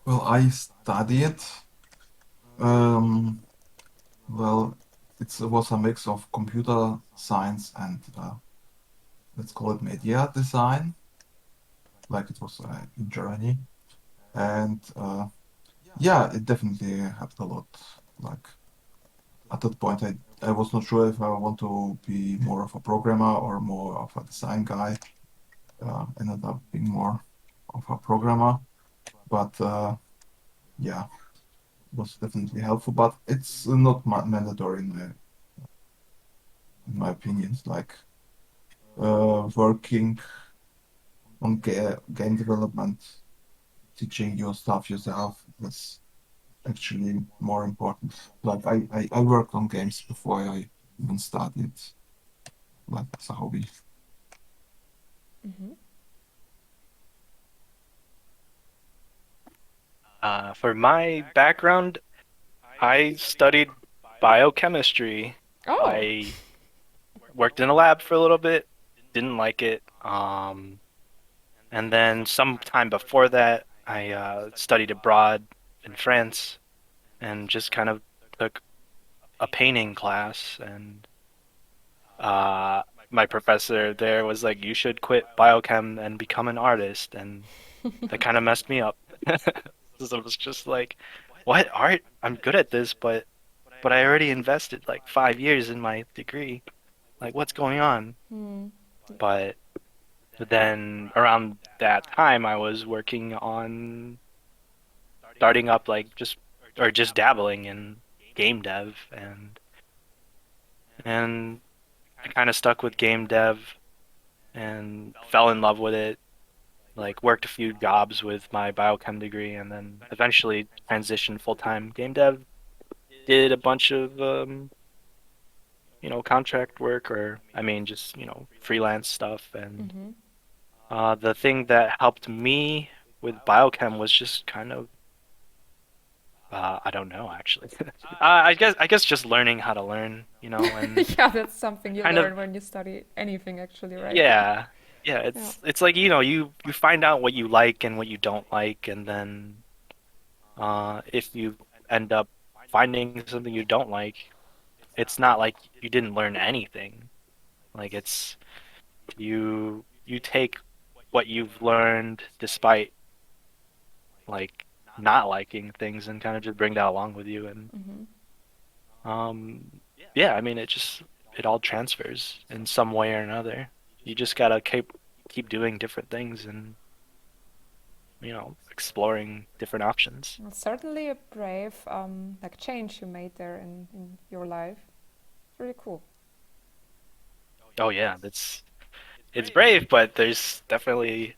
Well, I studied. Well, it was a mix of computer science and let's call it media design, like it was in Germany. And yeah, it definitely helped a lot. Like at that point, I I was not sure if I want to be more of a programmer or more of a design guy. Ended up being more of a programmer, but yeah, it was definitely helpful. But it's not mandatory in my opinion. It's like working on game development, teaching your stuff yourself. That's actually more important. Like I worked on games before I even started, like as a hobby. Mm-hmm. For my background, I studied biochemistry. Oh. I worked in a lab for a little bit, didn't like it. And then sometime before that, I studied abroad in France and just kind of took a painting class. And uh, my professor there was like, "You should quit biochem and become an artist," and that kind of messed me up. So I was just like, "What art? I'm good at this, but I already invested like 5 years in my degree. Like, what's going on?" Hmm. But then around that time, I was working on starting up like just dabbling in game dev, and I kind of stuck with game dev and fell in love with it. Like worked a few jobs with my biochem degree, and then eventually transitioned full-time game dev. Did a bunch of contract work, or I mean just freelance stuff. And Mm-hmm. the thing that helped me with biochem was just kind of I don't know actually. I guess just learning how to learn, and Yeah, that's something you kind of learn when you study anything, actually, right? yeah, yeah. Yeah. It's like you find out what you like and what you don't like, and then if you end up finding something you don't like, it's not like you didn't learn anything. Like it's you take what you've learned despite like not liking things and kind of just bring that along with you. And Mm-hmm. yeah, I mean it all transfers in some way or another. You just gotta keep doing different things and exploring different options. It's certainly a brave like change you made there in your life. It's really cool. Oh yeah, it's brave, but there's definitely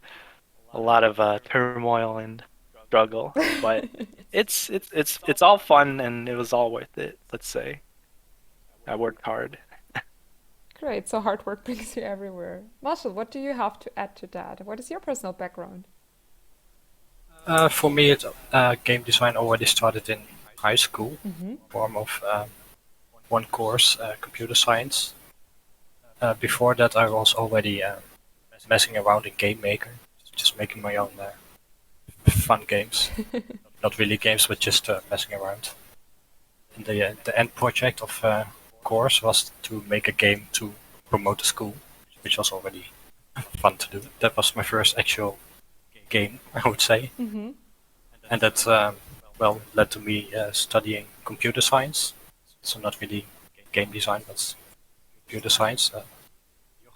a lot of turmoil and struggle. But it's all fun and it was all worth it, let's say. I worked hard. Great. So hard work brings you everywhere. Marshall, what do you have to add to that? What is your personal background? For me, game design already started in high school, Mm-hmm. form of one course, computer science. Before that, I was already messing around in Game Maker, just making my own fun games. Not really games, but just messing around. And the end project of course was to make a game to promote the school, which was already fun to do. That was my first actual game, I would say. Mm-hmm. And that led to me studying computer science. So not really game design, but computer science.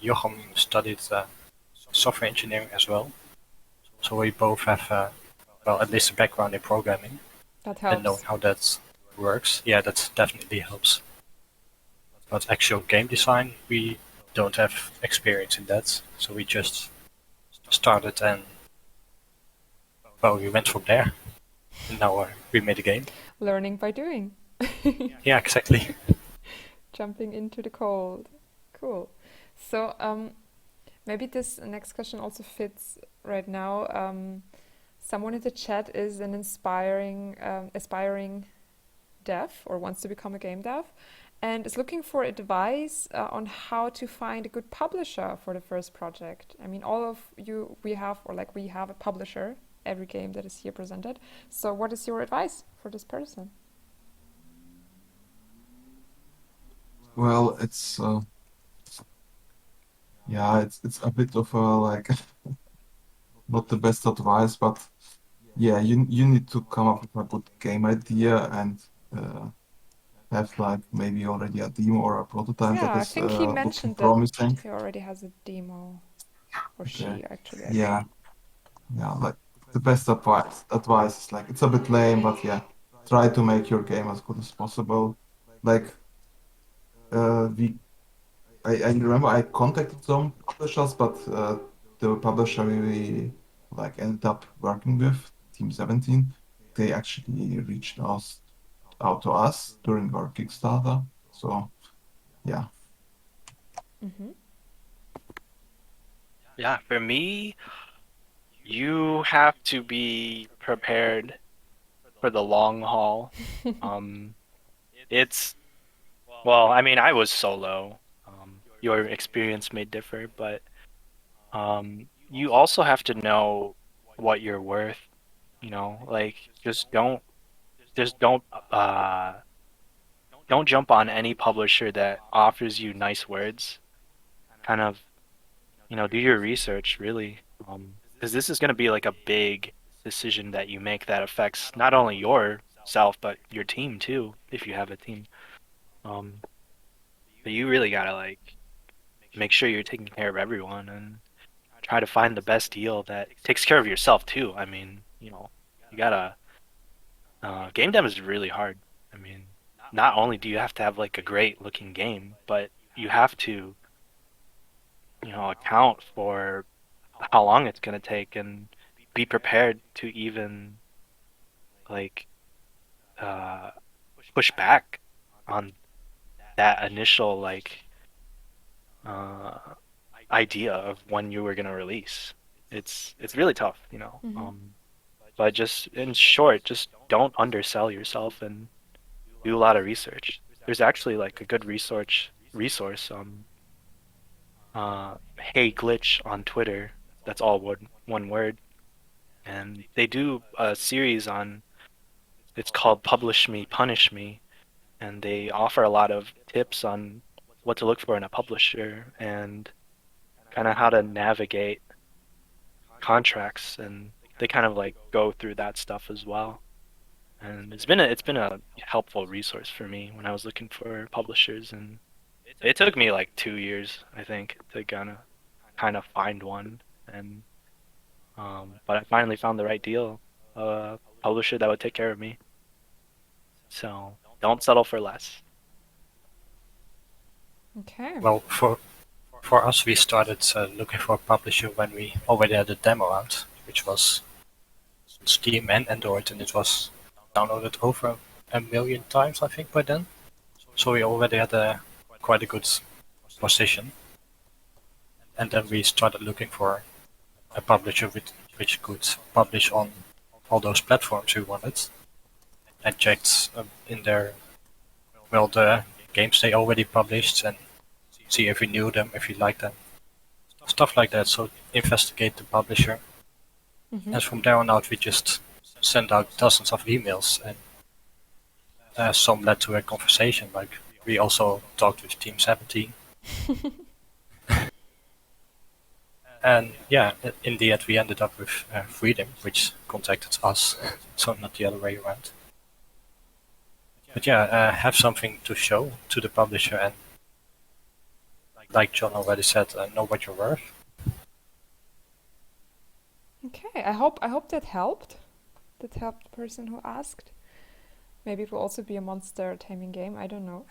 Joachim studied software engineering as well. So we both have, at least a background in programming That and knowing helps. how that works. Yeah, that definitely helps. But actual game design, we don't have experience in that. So we just started and, we went from there. And now we made a game. Learning by doing. Yeah, exactly. Jumping into the cold. Cool. So maybe this next question also fits right now. Someone in the chat is an aspiring dev or wants to become a game dev and is looking for advice on how to find a good publisher for the first project. I mean, all of you, we have a publisher, every game that is here presented. So what is your advice for this person? Well, it's yeah, it's a bit of a like not the best advice, but yeah, you need to come up with a good game idea and have like maybe already a demo or a prototype Yeah, that I is think he looking mentioned that promising. he already has a demo, or Okay. she actually. I Yeah, yeah. Like the best advice is like it's a bit lame, but yeah, try to make your game as good as possible. Like we I remember I contacted some publishers, but the publisher we like ended up working with, Team 17, they actually reached out to us during our Kickstarter. So yeah. Mm-hmm. Yeah, for me, you have to be prepared for the long haul. Um, it's well, I mean, I was solo. Your experience may differ, but you also have to know what you're worth. You know, like just uh don't jump on any publisher that offers you nice words. Kind of, do your research really. Because this is going to be like a big decision that you make that affects not only yourself but your team too, if you have a team. Um, but you really gotta like make sure you're taking care of everyone and try to find the best deal that takes care of yourself too. I mean, you gotta. Game dev is really hard. I mean, not only do you have to have like a great looking game, but you have to, account for how long it's gonna take and be prepared to even like uh push back on that initial like uh idea of when you were gonna release. It's really tough, Mm-hmm. But just in short, just don't undersell yourself and do a lot of research. There's actually like a good resource Hey Glitch on Twitter. That's all one word. And they do a series on it's called Publish Me, Punish Me, and they offer a lot of tips on what to look for in a publisher and kind of how to navigate contracts, and they kind of like go through that stuff as well. And it's been a helpful resource for me when I was looking for publishers, and it took me like 2 years, I think, to kind of find one. And but I finally found the right deal, a publisher that would take care of me. So don't settle for less. Okay. Well, for us, we started looking for a publisher when we already had a demo out, which was on Steam and Android, and it was downloaded over 1 million times, I think, by then. So we already had quite a good position. And then we started looking for a publisher which could publish on all those platforms we wanted, and checked in their the games they already published and see if we knew them, if we liked them, stuff like that. So investigate the publisher, Mm-hmm. and from there on out we just sent out dozens of emails, and some led to a conversation. Like we also talked with Team 17, and yeah, in the end we ended up with Freedom, which contacted us, so not the other way around. But yeah, have something to show to the publisher, and like John already said, know what you're worth. Okay. I hope that helped. That helped the person who asked. Maybe it will also be a monster taming game. I don't know.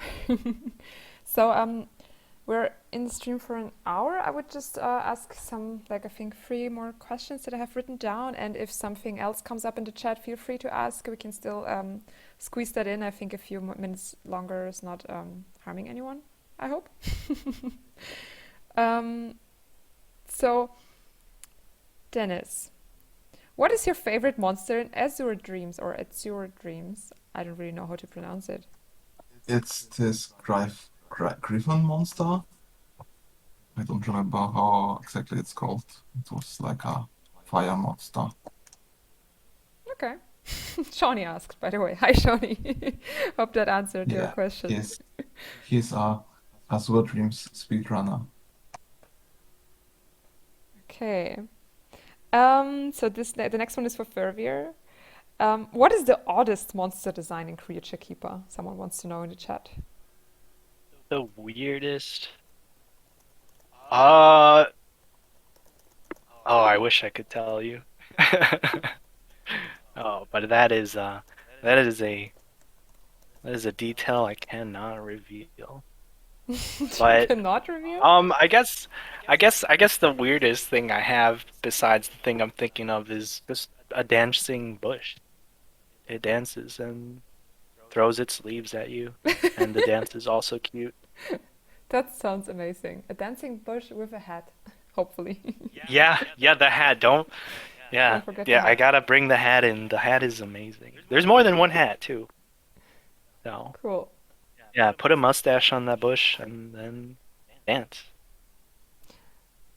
So we're in the stream for an hour. I would just ask some, like I think 3 more questions that I have written down, and if something else comes up in the chat, feel free to ask. We can still squeeze that in. I think a few minutes longer is not harming anyone, I hope. So, Dennis, what is your favorite monster in Azure Dreams or Azure Dreams? I don't really know how to pronounce it. It's this Griffin monster. I don't remember how exactly it's called. It was like a fire monster. Okay. Shawnee asked, by the way. Hi, Shawnee. Hope that answered your Yeah, question. he's a Azure Dreams speedrunner. Okay. So the next one is for Fervier. What is the oddest monster design in Creature Keeper? Someone wants to know in the chat. The weirdest. Uh oh, I wish I could tell you. Oh, but that is a detail I cannot reveal. You But cannot reveal? I guess the weirdest thing I have besides the thing I'm thinking of is just a dancing bush. It dances and throws its leaves at you, and the dance is also cute. That sounds amazing. A dancing bush with a hat, hopefully. Yeah, the hat. Yeah, Don't forget the yeah, I hat. gotta bring the hat in. The hat is amazing. There's more than one hat too. So Cool. yeah, put a mustache on that bush and then dance.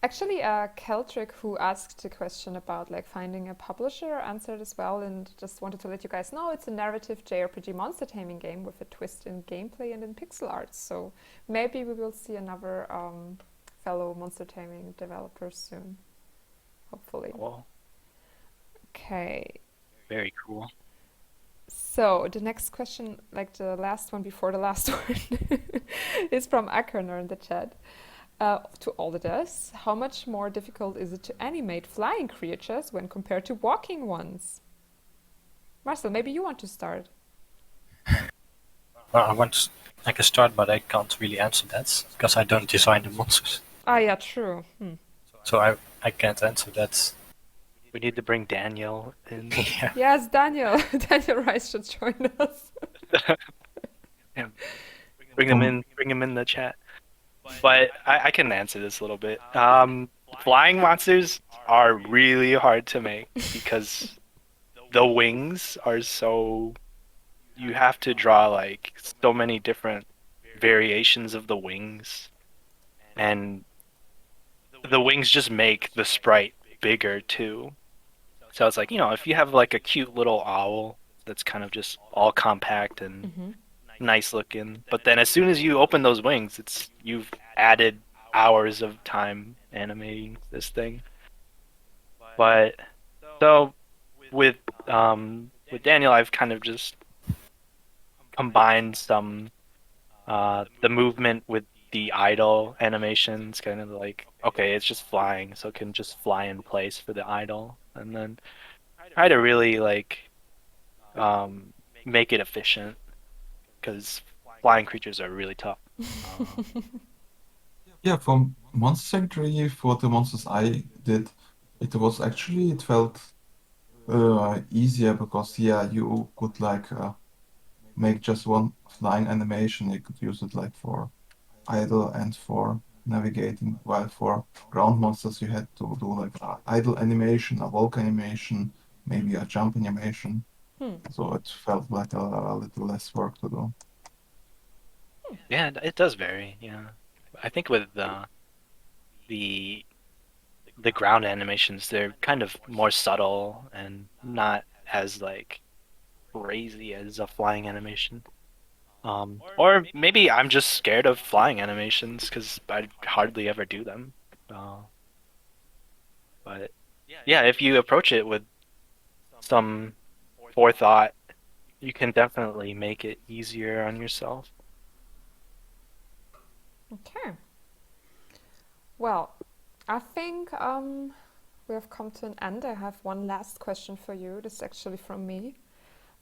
Actually, Keltrick, who asked a question about like finding a publisher, answered as well, and just wanted to let you guys know it's a narrative JRPG monster taming game with a twist in gameplay and in pixel art. So maybe we will see another fellow monster taming developer soon, hopefully. Well, Okay. very cool. So the next question, like the last one before the last one, is from Akerner in the chat. To Oddest, how much more difficult is it to animate flying creatures when compared to walking ones? Marcel, maybe you want to start. Well, I can start, but I can't really answer that because I don't design the monsters. Ah, yeah, true. So I can't answer that. We need to bring Daniel in. Yeah. Yes, Daniel. Daniel Rice should join us. Yeah. Bring him in the chat. But I can answer this a little bit. Flying monsters are really hard to make because the wings are so. You have to draw like so many different variations of the wings, and the wings just make the sprite bigger too. So it's like, if you have like a cute little owl that's kind of just all compact and nice looking, but then as soon as you open those wings, you've added hours of time animating this thing. But so with Daniel, I've kind of just combined some the movement with the idle animations, kind of like, okay, it's just flying, so it can just fly in place for the idle, and then try to really like make it efficient because flying creatures are really tough. Yeah, for Monster Sanctuary, for the monsters I did, it felt easier because yeah, you could like make just one flying animation. You could use it like for idle and for navigating, while for ground monsters you had to do like a idle animation, a walk animation, maybe a jump animation. So it felt like a little less work to do. Yeah, it does vary. Yeah, I think with the the ground animations, they're kind of more subtle and not as like crazy as a flying animation. Or maybe I'm just scared of flying animations because I hardly ever do them. But yeah, if you approach it with some forethought, you can definitely make it easier on yourself. Okay. Well, I think we have come to an end. I have one last question for you. This is actually from me.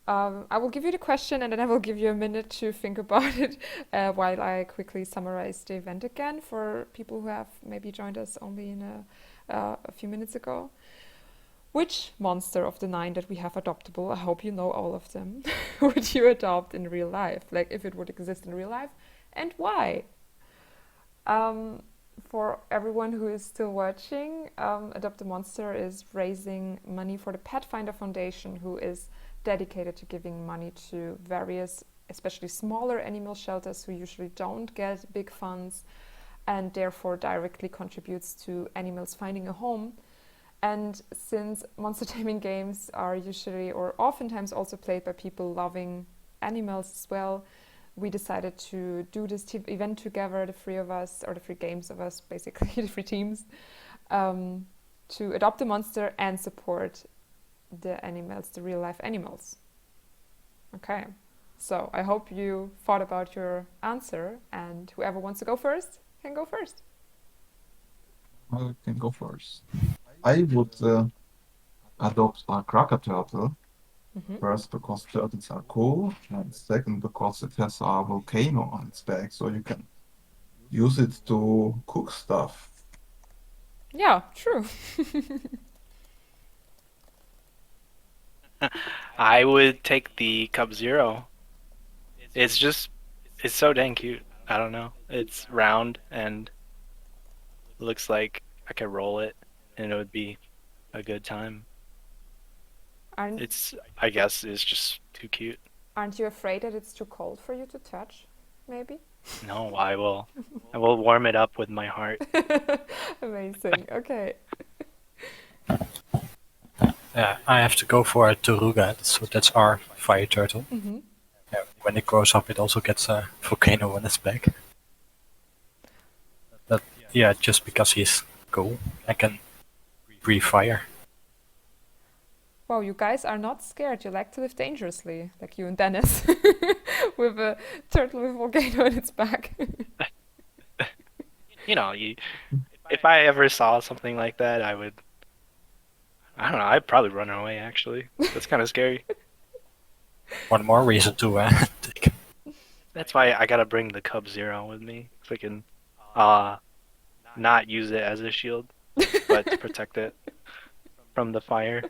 I will give you the question and then I will give you a minute to think about it while I quickly summarize the event again for people who have maybe joined us only in a few minutes ago. Which monster of the 9 that we have adoptable, I hope you know all of them, would you adopt in real life? Like if it would exist in real life, and why? For everyone who is still watching, Adopt a Monster is raising money for the Petfinder Foundation, who is dedicated to giving money to various, especially smaller animal shelters who usually don't get big funds and therefore directly contributes to animals finding a home. And since monster taming games are usually or oftentimes also played by people loving animals as well, we decided to do this event together, the three of us, or the three games of us, basically, the three teams, to adopt a monster and support the animals, the real life animals. Okay, so I hope you thought about your answer, and whoever wants to go first can go first. I can go first. I would adopt a cracker turtle. Mhm. First, because turtles are cool, and second, because it has a volcano on its back, so you can use it to cook stuff. Yeah, true. I would take the Cup Zero. It's so dang cute. I don't know. It's round and looks like I could roll it and it would be a good time. Aren't, I guess it's just too cute. aren't you afraid that it's too cold for you to touch? Maybe? No, I will warm it up with my heart. Amazing. Okay. I have to go for a Taruga, so that's our fire turtle. Mhm. When it grows up, it also gets a volcano on its back. But yeah, just because he's cool, I can breathe fire. Wow, you guys are not scared. You like to live dangerously, like you and Dennis, with a turtle with a volcano in its back. You know, if I ever saw something like that, I don't know, I'd probably run away actually. That's kind of scary. One more reason to take him. That's why I gotta bring the Cub Zero with me, so I can not use it as a shield, but to protect it from the fire.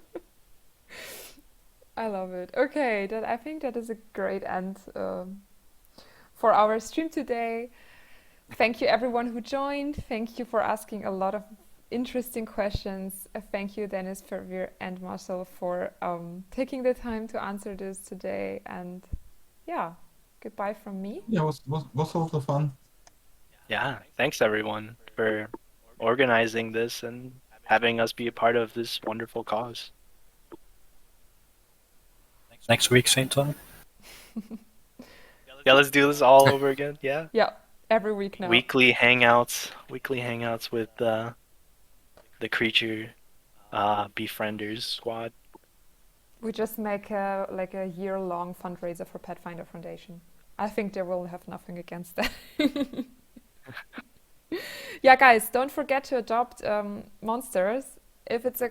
I love it. Okay, I think that is a great end for our stream today. Thank you everyone who joined. Thank you for asking a lot of interesting questions. Thank you, Dennis, Fervier, and Marcel for taking the time to answer this today. And yeah, goodbye from me. Yeah, was a lot of fun. Yeah, thanks everyone for organizing this and having us be a part of this wonderful cause. Next week, same time. Yeah, let's do this all over again. Yeah. Yeah, every week now. Weekly hangouts with the creature befrienders squad. We just make a year-long fundraiser for Petfinder Foundation. I think they will have nothing against that. Yeah, guys, don't forget to adopt monsters. If it's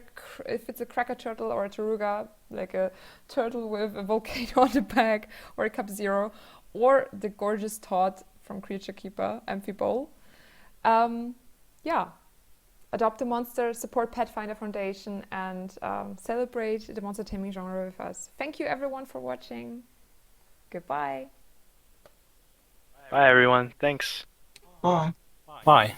a cracker turtle or a taruga, like a turtle with a volcano on the back, or a Cup Zero, or the gorgeous Todd from Creature Keeper, Amphibole. Yeah, adopt a monster, support Petfinder Foundation, and celebrate the monster taming genre with us. Thank you everyone for watching. Goodbye. Bye everyone. Thanks. Bye. Bye.